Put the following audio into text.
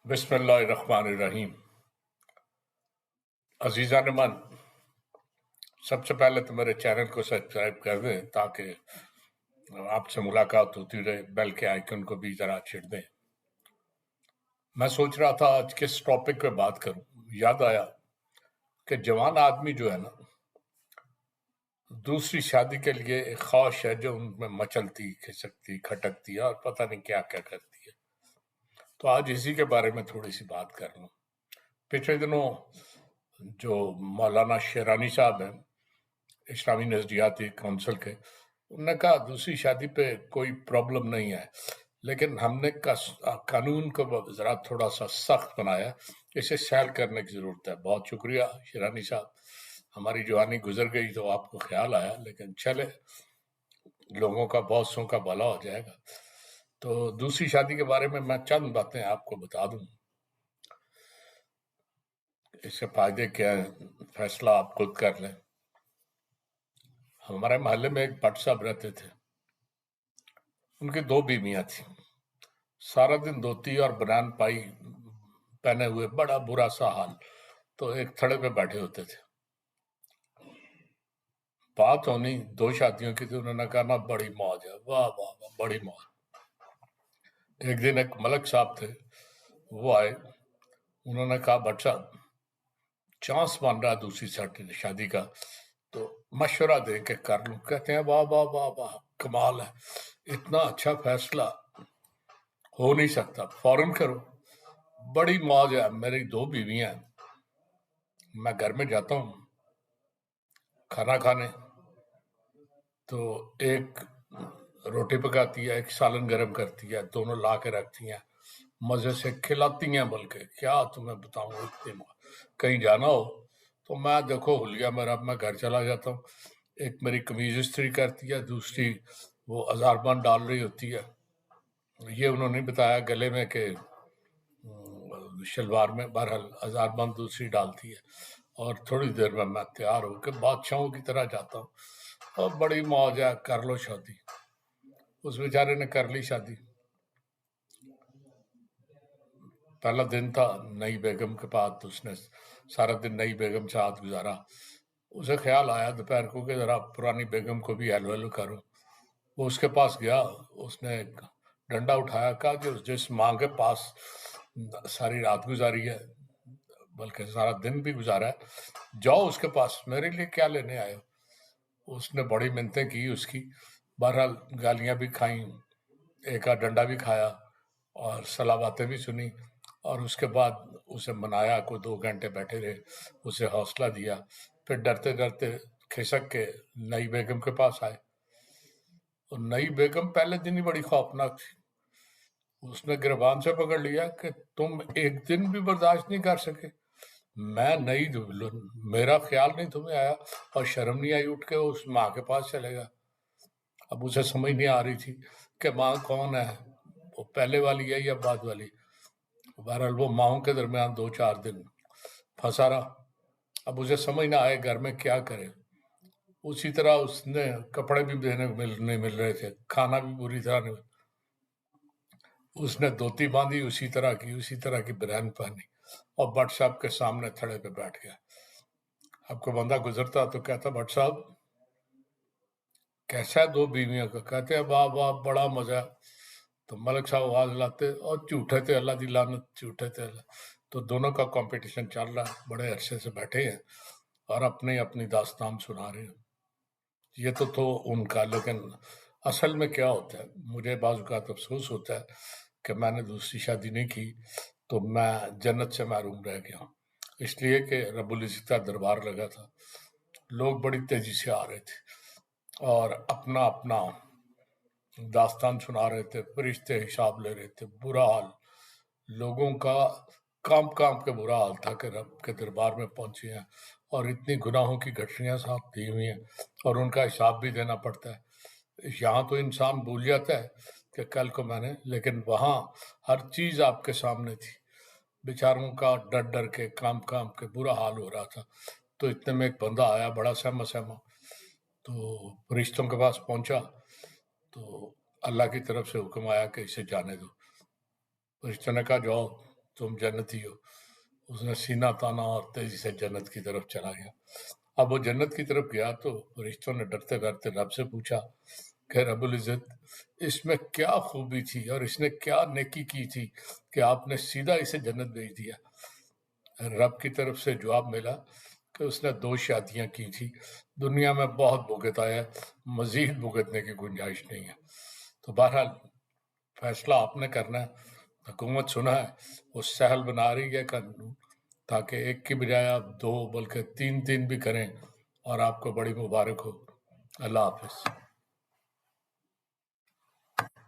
बिस्मिल्लाहिर्रहमानिर्रहीम। अजीज़ान मन, सबसे पहले तो मेरे चैनल को सब्सक्राइब कर दें ताकि आपसे मुलाकात होती रहे। बेल के आइकन को भी जरा छिड़ दें। मैं सोच रहा था आज किस टॉपिक पे बात करूं। याद आया कि जवान आदमी जो है ना, दूसरी शादी के लिए एक ख्वाहिश है जो उनमें मचलती खिसकती खटकती है और पता नहीं क्या क्या करती है। तो आज इसी के बारे में थोड़ी सी बात कर लूं। पिछले दिनों जो मौलाना शेरानी साहब हैं, इस्लामी नज़रियाती काउंसिल के, उन्होंने कहा दूसरी शादी पे कोई प्रॉब्लम नहीं है, लेकिन हमने कानून को ज़रा थोड़ा सा सख्त बनाया, इसे सैल करने की ज़रूरत है। बहुत शुक्रिया शेरानी साहब, हमारी जवानी गुजर गई तो आपको ख्याल आया, लेकिन चले, लोगों का बहुत सौ का भला हो जाएगा। तो दूसरी शादी के बारे में मैं चंद बातें आपको बता दूं, इससे फायदे क्या है, फैसला आप खुद कर लें। हमारे मोहल्ले में एक भट्ट साहब रहते थे, उनकी 2 बीवियां थी। सारा दिन धोती और बनियान पाई पहने हुए, बड़ा बुरा सा हाल। तो एक थड़े पे बैठे होते थे, बात होनी 2 शादियों की थी। उन्होंने कहा ना बड़ी मौज है, वाह वाह वाह, बड़ी मौज। एक दिन एक मलक साहब थे, वो आए, उन्होंने कहा भट्ट साहब, चांस बन रहा दूसरी शादी का, तो मशवरा दे के कर लूं। कहते हैं वाह वाह वाह वाह, कमाल है, इतना अच्छा फैसला हो नहीं सकता, फौरन करो, बड़ी मौज है। मेरी 2 बीवियां हैं, मैं घर में जाता हूँ खाना खाने, तो एक रोटी पकाती है, एक सालन गर्म करती है, दोनों ला के रखती हैं, मजे से खिलाती हैं। बल्कि क्या तुम्हें बताऊं, इतनी कहीं जाना हो तो मैं देखो हुलिया मेरा, मैं घर चला जाता हूँ। एक मेरी कमीज इस्त्री करती है, दूसरी वो अजारबंद डाल रही होती है। ये उन्होंने नहीं बताया गले में कि शलवार में, बहरहाल अजारबंद दूसरी डालती है। और थोड़ी देर में मैं तैयार होकर बादशाहों की तरह जाता हूँ, और बड़ी मौज है, कर लो शादी। उस बेचारे ने कर ली शादी। पहला दिन था नई बेगम के पास, उसने सारा दिन नई बेगम से हाथ गुजारा। उसे ख्याल आया दोपहर को कि जरा पुरानी बेगम को भी हेलो हेलो करो। वो उसके पास गया, उसने एक डंडा उठाया, कहा कि जिस माँ के पास सारी रात गुजारी है, बल्कि सारा दिन भी गुजारा है, जाओ उसके पास, मेरे लिए क्या लेने आए हो। उसने बड़ी मिन्नतें की उसकी, बहरहाल गालियां भी खाई, एक आध डंडा भी खाया और सलाह बातें भी सुनी। और उसके बाद उसे मनाया, को 2 घंटे बैठे रहे, उसे हौसला दिया। फिर डरते डरते खिसक के नई बेगम के पास आए। और नई बेगम पहले दिन ही बड़ी खौफनाक थी। उसने गिरबान से पकड़ लिया कि तुम एक दिन भी बर्दाश्त नहीं कर सके। मैं नई दुल्हन, मेरा ख्याल नहीं तुम्हें आया, और शर्म नहीं आई उठ के उस माँ के पास चलेगा। अब उसे समझ नहीं आ रही थी कि माँ कौन है, वो पहले वाली है या बाद वाली। बहरहाल वो माओं के दरमियान 2-4 दिन फंसा रहा। अब उसे समझ ना आए घर में क्या करे। उसी तरह उसने कपड़े भी नहीं मिल रहे थे, खाना भी पूरी तरह नहीं। उसने धोती बांधी उसी तरह की बनियान पहनी, और भट्ट साहब के सामने थड़े पे बैठ गया। आपको बंदा गुजरता तो कहता, भट्ट साहब कैसा है 2 बीवियों का। कहते हैं वाह वाह, बड़ा मजा। तो मलिक साहब आवाज लाते, और झूठे थे अल्लाह दी लानत, झूठे थे अल्लाह। तो दोनों का कंपटीशन चल रहा है, बड़े अरसे से बैठे हैं और अपनी अपनी दास्तान सुना रहे हैं। ये तो उनका, लेकिन असल में क्या होता है, मुझे बाज़ औक़ात अफसोस होता है कि मैंने दूसरी शादी नहीं की तो मैं जन्नत से महरूम रह गया हूँ। इसलिए कि रब्बुल इज़्ज़त का दरबार लगा था, लोग बड़ी तेजी से आ रहे थे और अपना अपना दास्तान सुना रहे थे, फरिश्ते हिसाब ले रहे थे। बुरा हाल लोगों का, कांप कांप के बुरा हाल था कि रब के दरबार में पहुंचे हैं और इतनी गुनाहों की घटनियां साथ दी हुई हैं और उनका हिसाब भी देना पड़ता है। यहाँ तो इंसान भूल जाता है कि कल को मैंने, लेकिन वहाँ हर चीज़ आपके सामने थी। बेचारों का डर डर के, कांप कांप के बुरा हाल हो रहा था। तो इतने में एक बंदा आया, बड़ा सहमा सहमा, तो फरिश्तों के पास पहुंचा तो अल्लाह की तरफ से हुक्म आया कि इसे जाने दो। फरिश्तों ने कहा जाओ, تم جنتی ہو. اس نے سینہ تانا اور تیزی سے جنت کی طرف چلا گیا. اب وہ جنت کی طرف گیا تو فرشتوں نے ڈرتے ڈرتے رب سے پوچھا کہ رب العزت اس میں کیا خوبی تھی اور اس نے کیا نیکی کی تھی کہ آپ نے سیدھا اسے جنت بھیج دیا. رب کی طرف سے جواب ملا کہ اس نے 2 شادیاں کی تھی. دنیا میں بہت بھگتا ہے، مزید بھگتنے کی گنجائش نہیں ہے. تو بہرحال فیصلہ آپ نے کرنا ہے. حکومت سنا ہے وہ سہل بنا رہی ہے قانون، تاکہ ایک کی بجائے آپ 2 بلکہ 3 بھی کریں، اور آپ کو بڑی مبارک ہو. اللہ حافظ.